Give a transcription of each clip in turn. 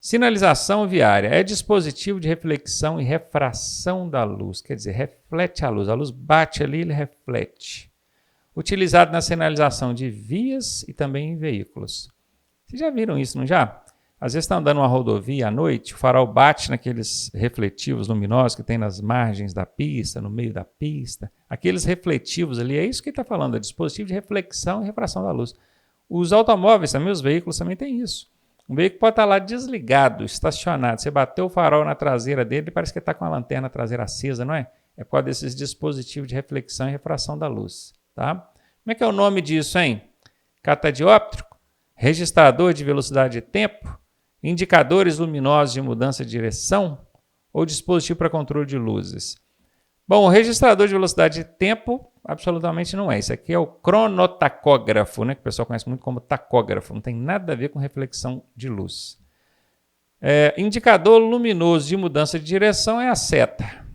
Sinalização viária é dispositivo de reflexão e refração da luz, quer dizer, reflete a luz bate ali, ele reflete. Utilizado na sinalização de vias e também em veículos. Vocês já viram isso, não já? Às vezes está andando numa rodovia à noite, o farol bate naqueles refletivos luminosos que tem nas margens da pista, no meio da pista. Aqueles refletivos ali, é isso que ele está falando, é dispositivo de reflexão e refração da luz. Os automóveis também, os veículos também têm isso. Um veículo pode estar lá desligado, estacionado. Você bateu o farol na traseira dele, parece que está com a lanterna traseira acesa, não é? É por causa desses dispositivos de reflexão e refração da luz. Tá? Como é que é o nome disso, hein? Catadióptrico, registrador de velocidade de tempo, indicadores luminosos de mudança de direção ou dispositivo para controle de luzes. Bom, o registrador de velocidade de tempo absolutamente não é. Isso aqui é o cronotacógrafo, né, que o pessoal conhece muito como tacógrafo. Não tem nada a ver com reflexão de luz. Indicador luminoso de mudança de direção é a seta.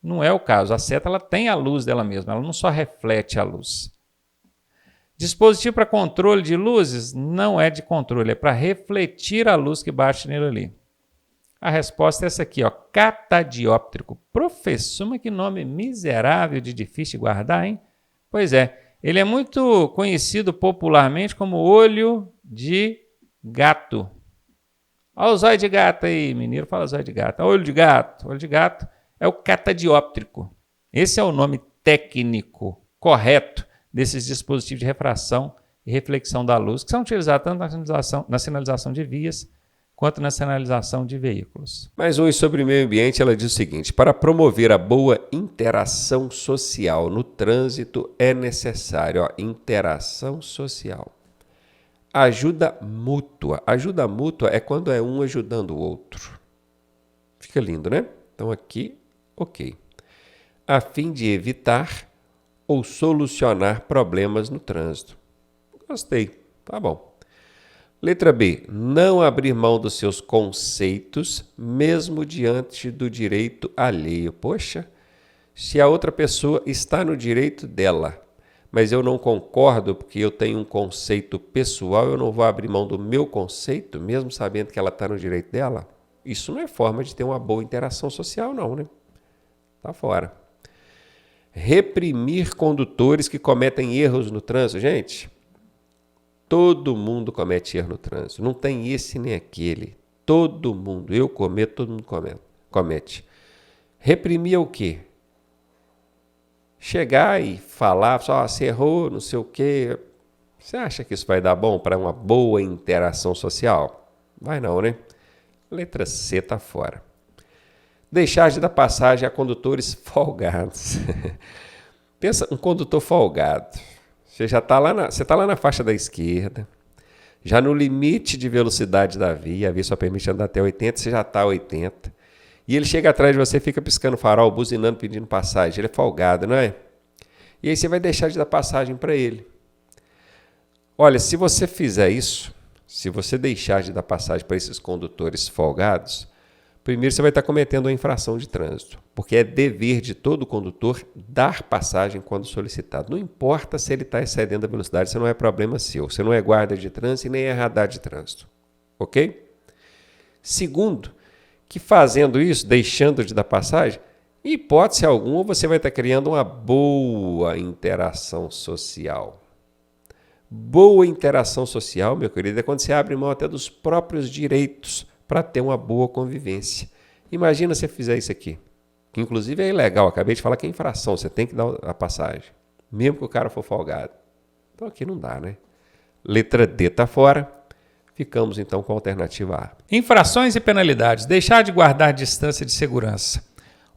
Não é o caso. A seta ela tem a luz dela mesma, ela não só reflete a luz. Dispositivo para controle de luzes não é de controle, é para refletir a luz que bate nele ali. A resposta é essa aqui, ó, catadióptrico. Professor, mas que nome miserável de difícil de guardar, hein? Pois é, ele é muito conhecido popularmente como olho de gato. Olha o zóio de gato aí, mineiro fala zóio de gato. Olho de gato. Olho de gato é o catadióptrico. Esse é o nome técnico correto desses dispositivos de refração e reflexão da luz, que são utilizados tanto na sinalização de vias quanto na sinalização de veículos. Mais um sobre o meio ambiente, ela diz o seguinte: para promover a boa interação social no trânsito é necessário, interação social. Ajuda mútua. Ajuda mútua é quando é um ajudando o outro. Fica lindo, né? Então aqui, ok. A fim de evitar ou solucionar problemas no trânsito. Gostei, tá bom. Letra B. Não abrir mão dos seus conceitos, mesmo diante do direito alheio. Poxa, se a outra pessoa está no direito dela, mas eu não concordo porque eu tenho um conceito pessoal, eu não vou abrir mão do meu conceito, mesmo sabendo que ela está no direito dela? Isso não é forma de ter uma boa interação social, não, né? Tá fora. Reprimir condutores que cometem erros no trânsito. Gente, todo mundo comete erro no trânsito. Não tem esse nem aquele. Todo mundo. Eu cometo, todo mundo comete. Reprimir é o quê? Chegar e falar, só você errou, não sei o quê. Você acha que isso vai dar bom para uma boa interação social? Vai não, né? Letra C está fora. Deixar de dar passagem a condutores folgados. Pensa, um condutor folgado. Você está lá na faixa da esquerda, já no limite de velocidade da via, a via só permite andar até 80, você já está a 80. E ele chega atrás de você, fica piscando farol, buzinando, pedindo passagem. Ele é folgado, não é? E aí você vai deixar de dar passagem para ele. Olha, se você fizer isso, se você deixar de dar passagem para esses condutores folgados, primeiro você vai estar cometendo uma infração de trânsito, porque é dever de todo condutor dar passagem quando solicitado. Não importa se ele está excedendo a velocidade, isso não é problema seu. Você não é guarda de trânsito e nem é radar de trânsito. Ok? Segundo, que fazendo isso, deixando de dar passagem, em hipótese alguma você vai estar criando uma boa interação social. Boa interação social, meu querido, é quando você abre mão até dos próprios direitos para ter uma boa convivência. Imagina se você fizer isso aqui, que inclusive é ilegal, acabei de falar que é infração, você tem que dar a passagem, mesmo que o cara for folgado. Então aqui não dá, né? Letra D está fora, ficamos então com a alternativa A. Infrações e penalidades. Deixar de guardar distância de segurança.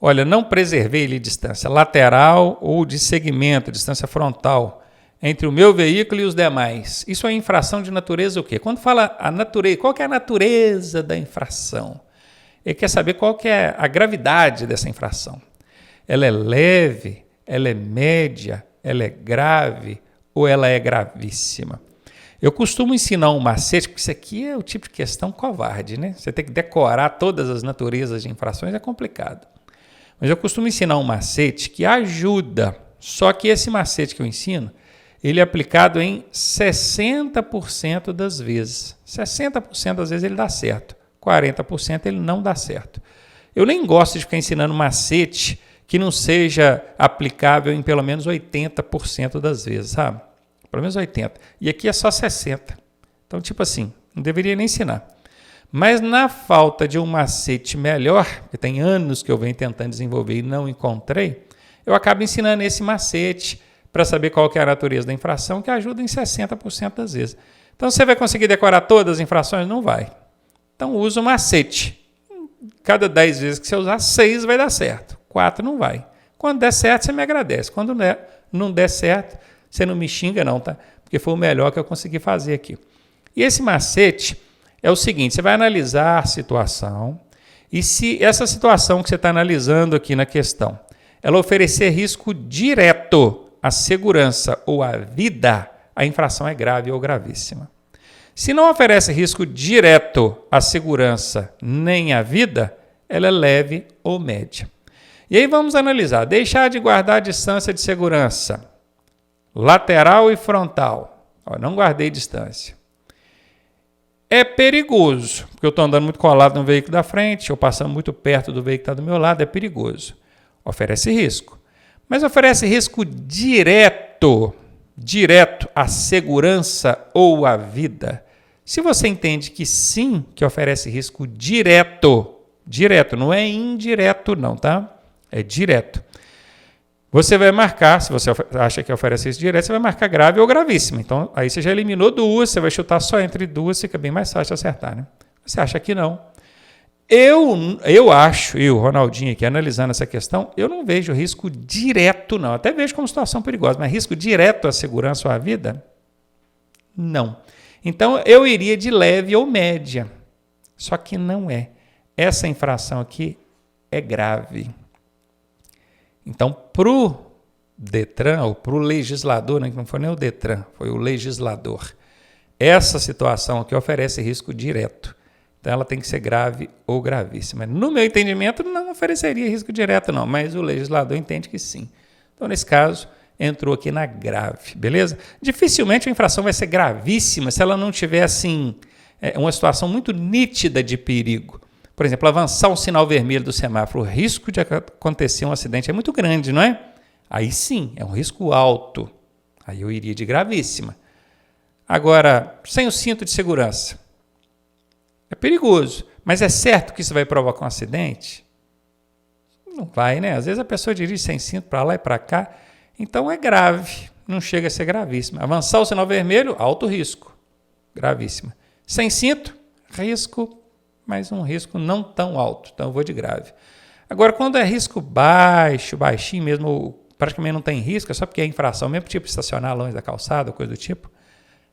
Olha, não preservei ali distância lateral ou de segmento, distância frontal, entre o meu veículo e os demais. Isso é infração de natureza o quê? Quando fala a natureza, qual que é a natureza da infração? Ele quer saber qual que é a gravidade dessa infração. Ela é leve, ela é média, ela é grave ou ela é gravíssima? Eu costumo ensinar um macete, porque isso aqui é o tipo de questão covarde, né? Você tem que decorar todas as naturezas de infrações, é complicado. Mas eu costumo ensinar um macete que ajuda, só que esse macete que eu ensino, ele é aplicado em 60% das vezes. 60% das vezes ele dá certo. 40% ele não dá certo. Eu nem gosto de ficar ensinando macete que não seja aplicável em pelo menos 80% das vezes, sabe? Pelo menos 80%. E aqui é só 60%. Então, tipo assim, não deveria nem ensinar. Mas na falta de um macete melhor, que tem anos que eu venho tentando desenvolver e não encontrei, eu acabo ensinando esse macete para saber qual que é a natureza da infração, que ajuda em 60% das vezes. Então, você vai conseguir decorar todas as infrações? Não vai. Então, usa o macete. Cada 10 vezes que você usar, 6 vai dar certo. 4 não vai. Quando der certo, você me agradece. Quando não der certo, você não me xinga não, tá? Porque foi o melhor que eu consegui fazer aqui. E esse macete é o seguinte, você vai analisar a situação e se essa situação que você está analisando aqui na questão, ela oferecer risco direto à segurança ou à vida, a infração é grave ou gravíssima. Se não oferece risco direto à segurança nem à vida, ela é leve ou média. E aí vamos analisar. Deixar de guardar a distância de segurança. Lateral e frontal. Não guardei distância. É perigoso, porque eu estou andando muito colado no veículo da frente, ou passando muito perto do veículo que está do meu lado, é perigoso. Oferece risco. Mas oferece risco direto à segurança ou à vida. Se você entende que sim, que oferece risco direto, não é indireto não, tá? É direto. Você vai marcar, se você acha que oferece risco direto, você vai marcar grave ou gravíssimo. Então, aí você já eliminou duas, você vai chutar só entre duas, fica bem mais fácil de acertar, né? Você acha que não. Eu acho, Ronaldinho aqui, analisando essa questão, eu não vejo risco direto não. Até vejo como situação perigosa, mas risco direto à segurança ou à vida? Não. Então, eu iria de leve ou média. Só que não é. Essa infração aqui é grave. Então, para o Detran, ou para o legislador, né, que não foi nem o Detran, foi o legislador, essa situação aqui oferece risco direto. Então, ela tem que ser grave ou gravíssima. No meu entendimento, não ofereceria risco direto, não, mas o legislador entende que sim. Então, nesse caso, entrou aqui na grave, beleza? Dificilmente a infração vai ser gravíssima se ela não tiver, assim, uma situação muito nítida de perigo. Por exemplo, avançar um sinal vermelho do semáforo, o risco de acontecer um acidente é muito grande, não é? Aí sim, é um risco alto. Aí eu iria de gravíssima. Agora, sem o cinto de segurança, é perigoso. Mas é certo que isso vai provocar um acidente? Não vai, né? Às vezes a pessoa dirige sem cinto para lá e para cá. Então é grave, não chega a ser gravíssimo. Avançar o sinal vermelho, alto risco, gravíssima. Sem cinto, risco, mas um risco não tão alto, então eu vou de grave. Agora, quando é risco baixo, baixinho mesmo, praticamente não tem risco, é só porque é infração, mesmo tipo estacionar longe da calçada, coisa do tipo,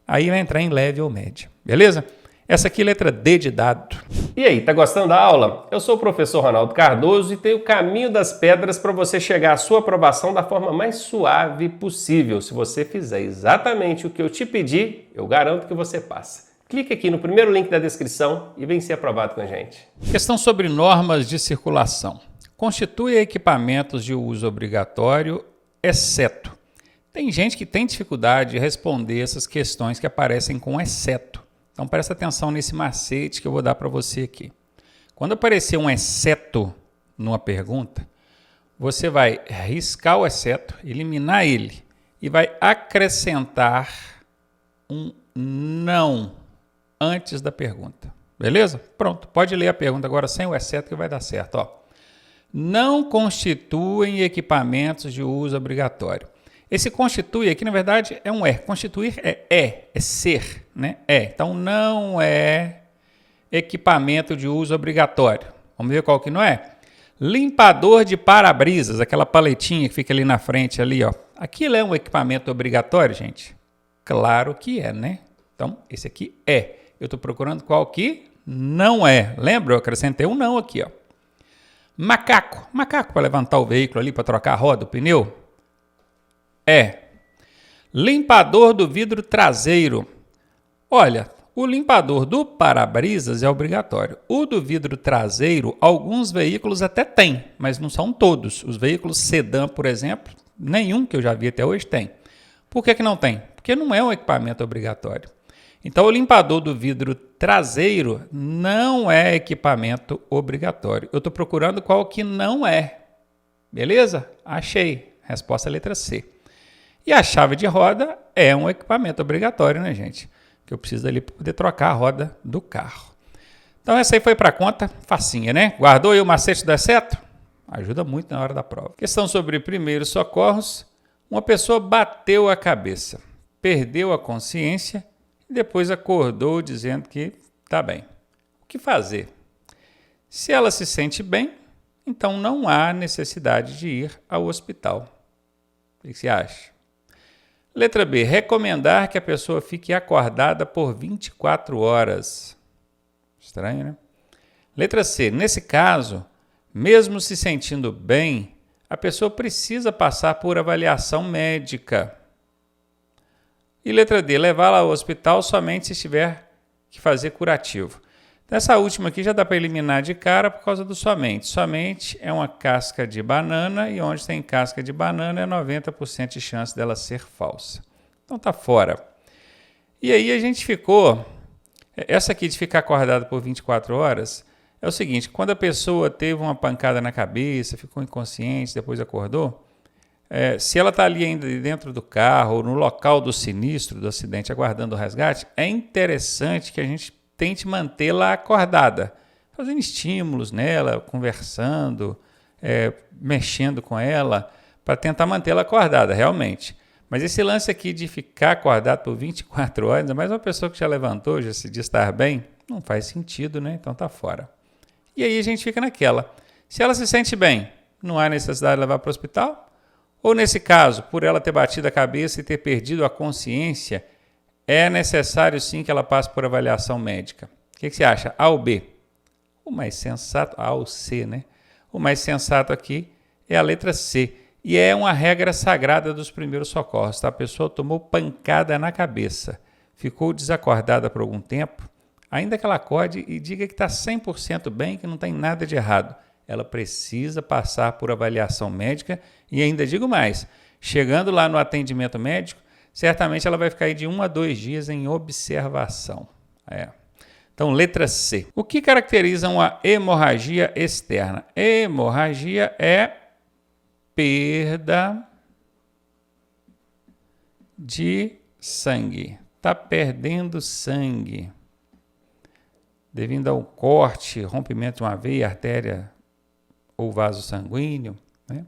aí vai entrar em leve ou média, beleza? Essa aqui é letra D de dado. E aí, tá gostando da aula? Eu sou o professor Ronaldo Cardoso e tenho o caminho das pedras para você chegar à sua aprovação da forma mais suave possível. Se você fizer exatamente o que eu te pedi, eu garanto que você passa. Clique aqui no primeiro link da descrição e vem ser aprovado com a gente. Questão sobre normas de circulação. Constitui equipamentos de uso obrigatório, exceto. Tem gente que tem dificuldade de responder essas questões que aparecem com exceto. Então presta atenção nesse macete que eu vou dar para você aqui. Quando aparecer um exceto numa pergunta, você vai riscar o exceto, eliminar ele e vai acrescentar um não antes da pergunta. Beleza? Pronto, pode ler a pergunta agora sem o exceto que vai dar certo. Ó. Não constituem equipamentos de uso obrigatório. Esse constitui aqui, na verdade, é um é. Constituir é ser, né? Então, não é equipamento de uso obrigatório. Vamos ver qual que não é? Limpador de para-brisas, aquela paletinha que fica ali na frente, ali, ó. Aquilo é um equipamento obrigatório, gente? Claro que é, né? Então, esse aqui é. Eu estou procurando qual que não é. Lembra? Eu acrescentei um não aqui, ó. Macaco para levantar o veículo ali, para trocar a roda, o pneu. É. Limpador do vidro traseiro. Olha, o limpador do para-brisas é obrigatório. O do vidro traseiro, alguns veículos até têm, mas não são todos. Os veículos sedã, por exemplo, nenhum que eu já vi até hoje tem. Por que não tem? Porque não é um equipamento obrigatório. Então, o limpador do vidro traseiro não é equipamento obrigatório. Eu estou procurando qual que não é. Beleza? Achei. Resposta letra C. E a chave de roda é um equipamento obrigatório, né, gente? Que eu preciso ali para poder trocar a roda do carro. Então, essa aí foi para conta, facinha, né? Guardou aí o macete do exceto? Ajuda muito na hora da prova. Questão sobre primeiros socorros. Uma pessoa bateu a cabeça, perdeu a consciência e depois acordou dizendo que está bem. O que fazer? Se ela se sente bem, então não há necessidade de ir ao hospital. O que você acha? Letra B. Recomendar que a pessoa fique acordada por 24 horas. Estranho, né? Letra C. Nesse caso, mesmo se sentindo bem, a pessoa precisa passar por avaliação médica. E letra D. Levá-la ao hospital somente se tiver que fazer curativo. Nessa última aqui já dá para eliminar de cara por causa do somente. Somente é uma casca de banana e onde tem casca de banana é 90% de chance dela ser falsa. Então tá fora. E aí a gente ficou... Essa aqui de ficar acordado por 24 horas é o seguinte, quando a pessoa teve uma pancada na cabeça, ficou inconsciente, depois acordou, se ela está ali ainda dentro do carro ou no local do sinistro, do acidente, aguardando o resgate, é interessante que a gente tente mantê-la acordada, fazendo estímulos nela, conversando, mexendo com ela, para tentar mantê-la acordada, realmente. Mas esse lance aqui de ficar acordado por 24 horas, ainda mais uma pessoa que já levantou, já se diz estar bem, não faz sentido, né? Então tá fora. E aí a gente fica naquela. Se ela se sente bem, não há necessidade de levar para o hospital? Ou nesse caso, por ela ter batido a cabeça e ter perdido a consciência, é necessário sim que ela passe por avaliação médica. O que você acha? A ou B? O mais sensato, A ou C, né? O mais sensato aqui é a letra C. E é uma regra sagrada dos primeiros socorros. Tá? A pessoa tomou pancada na cabeça, ficou desacordada por algum tempo, ainda que ela acorde e diga que está 100% bem, que não tem nada de errado. Ela precisa passar por avaliação médica e ainda digo mais, chegando lá no atendimento médico, certamente ela vai ficar aí de 1 a 2 dias em observação. Então, letra C. O que caracteriza uma hemorragia externa? Hemorragia é perda de sangue. Está perdendo sangue. Devido ao corte, rompimento de uma veia, artéria ou vaso sanguíneo. Né?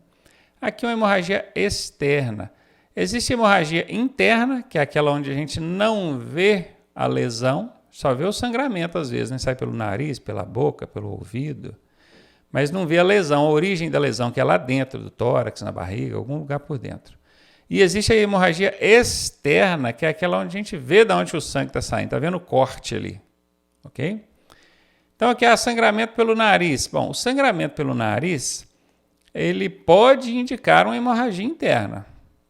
Aqui é uma hemorragia externa. Existe hemorragia interna, que é aquela onde a gente não vê a lesão, só vê o sangramento às vezes, né? Sai pelo nariz, pela boca, pelo ouvido, mas não vê a lesão, a origem da lesão, que é lá dentro do tórax, na barriga, algum lugar por dentro. E existe a hemorragia externa, que é aquela onde a gente vê de onde o sangue está saindo, está vendo o corte ali, ok? Então aqui é sangramento pelo nariz. Bom, o sangramento pelo nariz, ele pode indicar uma hemorragia interna.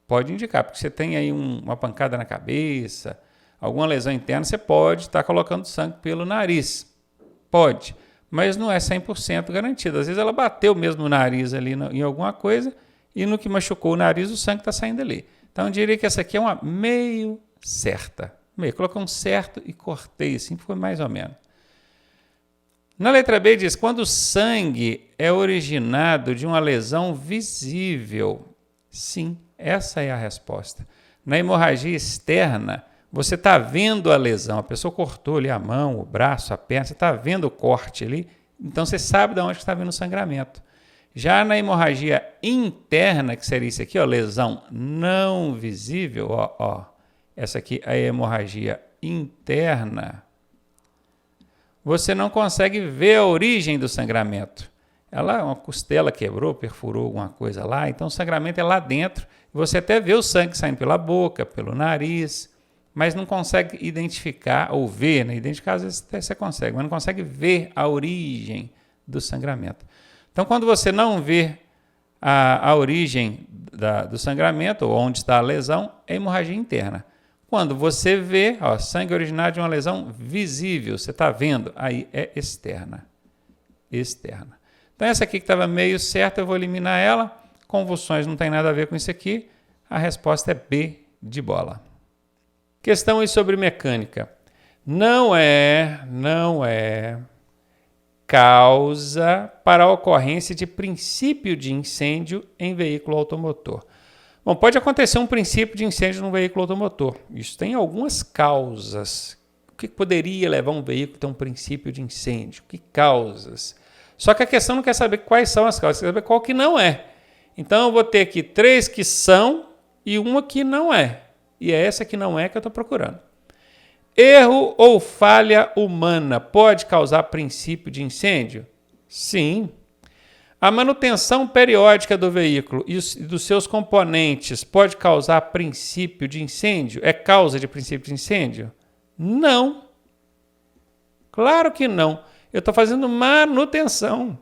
Pode indicar, porque você tem aí uma pancada na cabeça, alguma lesão interna, você pode estar colocando sangue pelo nariz. Pode, mas não é 100% garantido. Às vezes ela bateu mesmo no nariz ali em alguma coisa e no que machucou o nariz o sangue está saindo ali. Então eu diria que essa aqui é uma meio certa. Coloquei um certo e cortei assim, ficou mais ou menos. Na letra B diz, quando o sangue é originado de uma lesão visível. Sim, essa é a resposta. Na hemorragia externa, você está vendo a lesão, a pessoa cortou ali a mão, o braço, a perna, você está vendo o corte ali, então você sabe de onde está vindo o sangramento. Já na hemorragia interna, que seria isso aqui, ó, lesão não visível, essa aqui é a hemorragia interna, você não consegue ver a origem do sangramento. Uma costela quebrou, perfurou alguma coisa lá, então o sangramento é lá dentro, você até vê o sangue saindo pela boca, pelo nariz, mas não consegue identificar, ou ver, né? Identificar às vezes até você consegue, mas não consegue ver a origem do sangramento. Então, quando você não vê a origem do sangramento, ou onde está a lesão, é hemorragia interna. Quando você vê sangue originário de uma lesão visível, você está vendo, aí é externa. Externa. Então, essa aqui que estava meio certa, eu vou eliminar ela. Convulsões não tem nada a ver com isso aqui. A resposta é B de bola. Questão aí sobre mecânica. não é causa para a ocorrência de princípio de incêndio em veículo automotor. Bom, pode acontecer um princípio de incêndio num veículo automotor. Isso tem algumas causas. O que poderia levar um veículo a ter um princípio de incêndio? Que causas? Só que a questão não quer saber quais são as causas, quer saber qual que não é. Então eu vou ter aqui 3 que são e uma que não é. E é essa que não é que eu estou procurando. Erro ou falha humana pode causar princípio de incêndio? Sim. A manutenção periódica do veículo e dos seus componentes pode causar princípio de incêndio? É causa de princípio de incêndio? Não. Claro que não. Eu estou fazendo manutenção.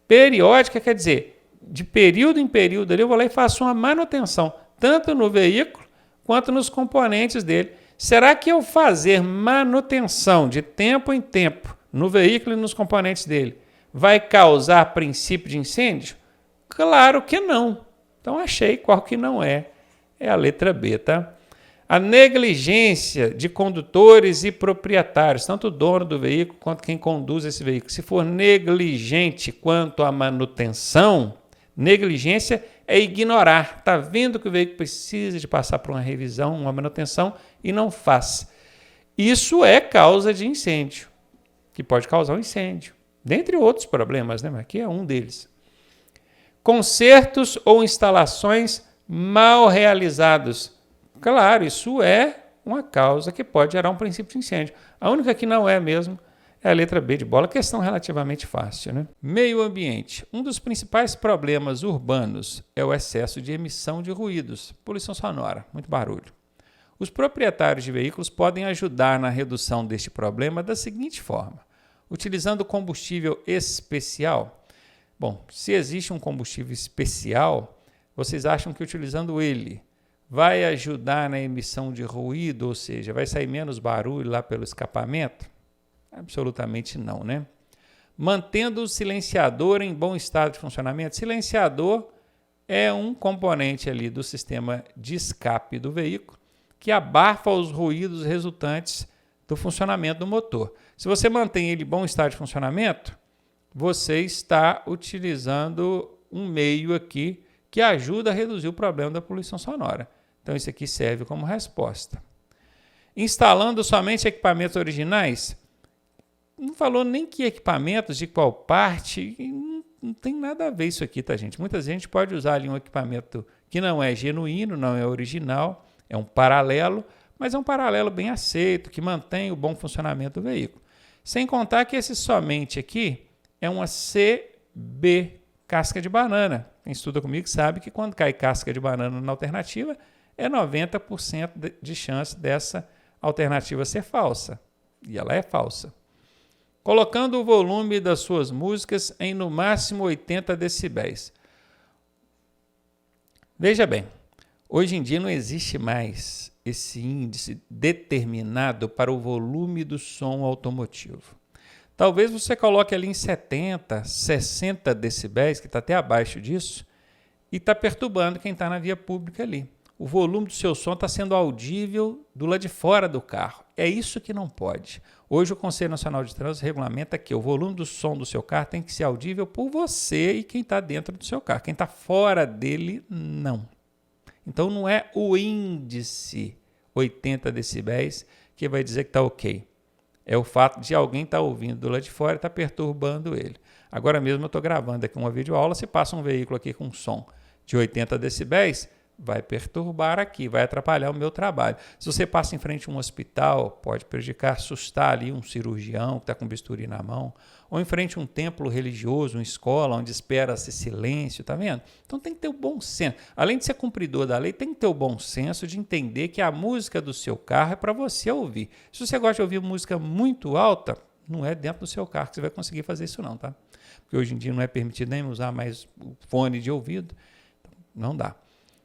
Periódica quer dizer, de período em período ali eu vou lá e faço uma manutenção, tanto no veículo quanto nos componentes dele. Será que eu fazer manutenção de tempo em tempo no veículo e nos componentes dele vai causar princípio de incêndio? Claro que não. Então achei qual que não é. É a letra B, tá? A negligência de condutores e proprietários, tanto o dono do veículo quanto quem conduz esse veículo. Se for negligente quanto à manutenção, negligência é ignorar. Está vendo que o veículo precisa de passar por uma revisão, uma manutenção e não faz. Isso é causa de incêndio, que pode causar um incêndio. Dentre outros problemas, né? Mas aqui é um deles. Consertos ou instalações mal realizados. Claro, isso é uma causa que pode gerar um princípio de incêndio. A única que não é mesmo é a letra B de bola, questão relativamente fácil, né? Meio ambiente. Um dos principais problemas urbanos é o excesso de emissão de ruídos, poluição sonora, muito barulho. Os proprietários de veículos podem ajudar na redução deste problema da seguinte forma: utilizando combustível especial. Bom, se existe um combustível especial, vocês acham que utilizando ele vai ajudar na emissão de ruído, ou seja, vai sair menos barulho lá pelo escapamento? Absolutamente não, né? Mantendo o silenciador em bom estado de funcionamento. Silenciador é um componente ali do sistema de escape do veículo que abafa os ruídos resultantes do funcionamento do motor. Se você mantém ele em bom estado de funcionamento, você está utilizando um meio aqui que ajuda a reduzir o problema da poluição sonora. Então, isso aqui serve como resposta. Instalando somente equipamentos originais, não falou nem que equipamentos, de qual parte, não tem nada a ver isso aqui, tá, gente? Muita gente pode usar ali um equipamento que não é genuíno, não é original, é um paralelo, mas é um paralelo bem aceito, que mantém o bom funcionamento do veículo. Sem contar que esse somente aqui é uma CB, casca de banana. Quem estuda comigo sabe que quando cai casca de banana na alternativa, é 90% de chance dessa alternativa ser falsa. E ela é falsa. Colocando o volume das suas músicas em no máximo 80 decibéis. Veja bem, hoje em dia não existe mais esse índice determinado para o volume do som automotivo. Talvez você coloque ali em 70, 60 decibéis, que está até abaixo disso, e está perturbando quem está na via pública ali. O volume do seu som está sendo audível do lado de fora do carro. É isso que não pode. Hoje o Conselho Nacional de Trânsito regulamenta que o volume do som do seu carro tem que ser audível por você e quem está dentro do seu carro. Quem está fora dele, não. Então não é o índice 80 decibéis que vai dizer que está ok. É o fato de alguém estar ouvindo do lado de fora e estar perturbando ele. Agora mesmo eu estou gravando aqui uma videoaula, se passa um veículo aqui com som de 80 decibéis, vai perturbar aqui, vai atrapalhar o meu trabalho. Se você passa em frente a um hospital, pode prejudicar, assustar ali um cirurgião que está com bisturi na mão, ou em frente a um templo religioso, uma escola, onde espera-se silêncio, tá vendo? Então tem que ter o bom senso. Além de ser cumpridor da lei, tem que ter o bom senso de entender que a música do seu carro é para você ouvir. Se você gosta de ouvir música muito alta, não é dentro do seu carro que você vai conseguir fazer isso não, tá? Porque hoje em dia não é permitido nem usar mais o fone de ouvido, então não dá.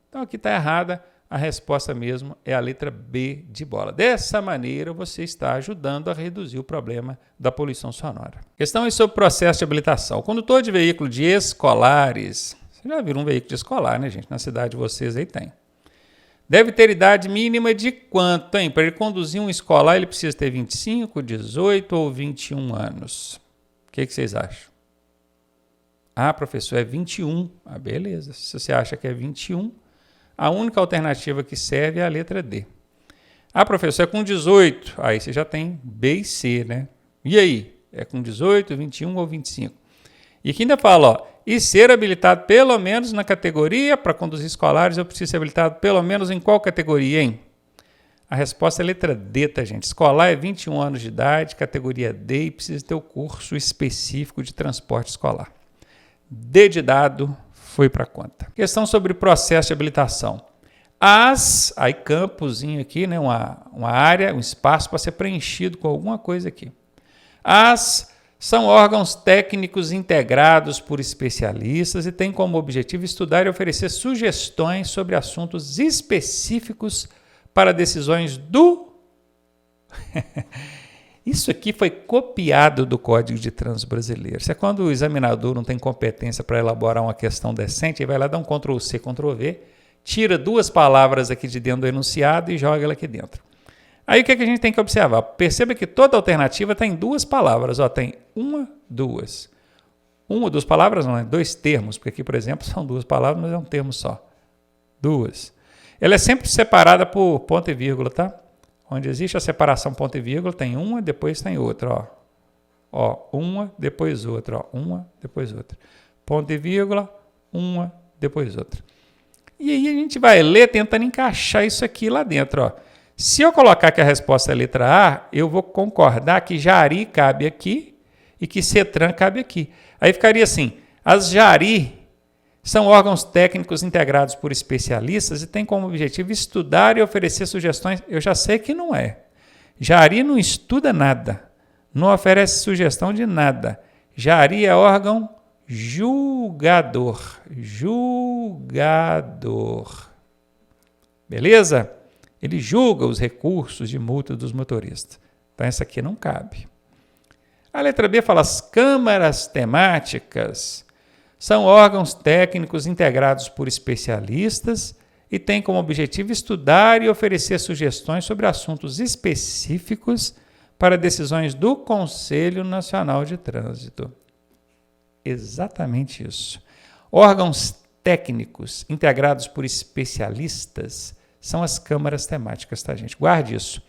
Então aqui está errada, a resposta mesmo é a letra B de bola. Dessa maneira você está ajudando a reduzir o problema da poluição sonora. Questão é sobre o processo de habilitação. O condutor de veículo de escolares, você já viu um veículo de escolar, né, gente? Na cidade de vocês aí tem. Deve ter idade mínima de quanto, hein? Para ele conduzir um escolar, ele precisa ter 25, 18 ou 21 anos. O que vocês acham? Ah, professor, é 21. Ah, beleza. Se você acha que é 21, a única alternativa que serve é a letra D. Ah, professor, é com 18. Aí você já tem B e C, né? E aí? É com 18, 21 ou 25? E aqui ainda fala, ó, e ser habilitado pelo menos na categoria, para conduzir escolares, eu preciso ser habilitado pelo menos em qual categoria, hein? A resposta é letra D, tá, gente? Escolar é 21 anos de idade, categoria D, e precisa ter o curso específico de transporte escolar. D de dado, foi para conta. Questão sobre processo de habilitação. Aí campozinho aqui, né, uma área, um espaço para ser preenchido com alguma coisa aqui. São órgãos técnicos integrados por especialistas e têm como objetivo estudar e oferecer sugestões sobre assuntos específicos para decisões do... Isso aqui foi copiado do Código de Trânsito Brasileiro. Isso é quando o examinador não tem competência para elaborar uma questão decente, ele vai lá dar um Ctrl+C, Ctrl+V, tira 2 palavras aqui de dentro do enunciado e joga ela aqui dentro. Aí o que a gente tem que observar? Perceba que toda alternativa tem 2 palavras. Ó, tem 1, 2. 1 ou 2 palavras, não é 2 termos, porque aqui, por exemplo, são 2 palavras, mas é um termo só. 2. Ela é sempre separada por ponto e vírgula, tá? Onde existe a separação ponto e vírgula, tem uma, depois tem outra. Ó, uma, depois outra. Ó, uma, depois outra. Ponto e vírgula, uma, depois outra. E aí a gente vai ler tentando encaixar isso aqui lá dentro, ó. Se eu colocar que a resposta é a letra A, eu vou concordar que Jari cabe aqui e que CETRAN cabe aqui. Aí ficaria assim, as Jari são órgãos técnicos integrados por especialistas e têm como objetivo estudar e oferecer sugestões. Eu já sei que não é. Jari não estuda nada, não oferece sugestão de nada. Jari é órgão julgador. Julgador. Beleza? Ele julga os recursos de multa dos motoristas. Então, essa aqui não cabe. A letra B fala as câmaras temáticas são órgãos técnicos integrados por especialistas e têm como objetivo estudar e oferecer sugestões sobre assuntos específicos para decisões do Conselho Nacional de Trânsito. Exatamente isso. Órgãos técnicos integrados por especialistas são as câmaras temáticas, tá, gente? Guarde isso.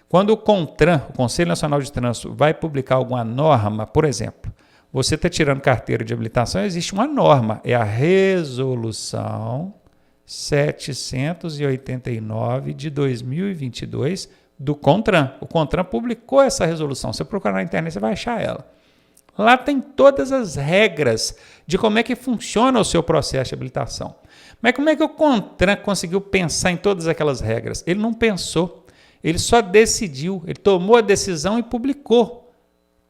Quando o CONTRAN, o Conselho Nacional de Trânsito, vai publicar alguma norma, por exemplo, você está tirando carteira de habilitação, existe uma norma, é a Resolução 789 de 2022 do CONTRAN. O CONTRAN publicou essa resolução. Se você procurar na internet, você vai achar ela. Lá tem todas as regras de como é que funciona o seu processo de habilitação. Mas como é que o CONTRAN conseguiu pensar em todas aquelas regras? Ele não pensou, ele só decidiu, ele tomou a decisão e publicou.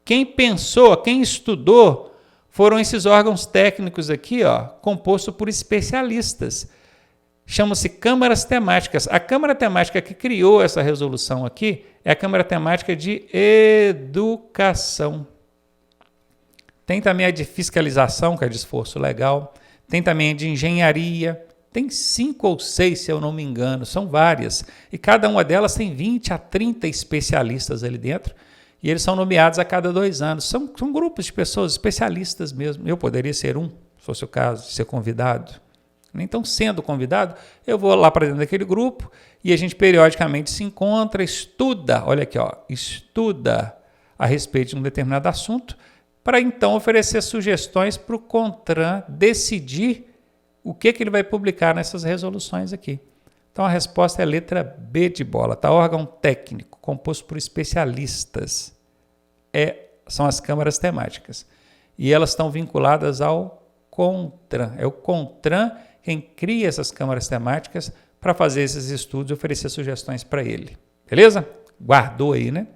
Quem pensou, quem estudou, foram esses órgãos técnicos aqui, ó, composto por especialistas. Chama-se câmaras temáticas. A câmara temática que criou essa resolução aqui é a câmara temática de educação. Tem também a de fiscalização, que é de esforço legal. Tem também a de engenharia. Tem 5 ou 6, se eu não me engano. São várias. E cada uma delas tem 20 a 30 especialistas ali dentro. E eles são nomeados a cada 2 anos. São grupos de pessoas especialistas mesmo. Eu poderia ser um, se fosse o caso, de ser convidado. Então, sendo convidado, eu vou lá para dentro daquele grupo e a gente periodicamente se encontra, estuda, olha aqui, ó, estuda a respeito de um determinado assunto, para então oferecer sugestões para o CONTRAN decidir o que ele vai publicar nessas resoluções aqui. Então, a resposta é a letra B de bola, tá? Órgão técnico, composto por especialistas, são as câmaras temáticas. E elas estão vinculadas ao CONTRAN. É o CONTRAN quem cria essas câmaras temáticas para fazer esses estudos e oferecer sugestões para ele. Beleza? Guardou aí, né?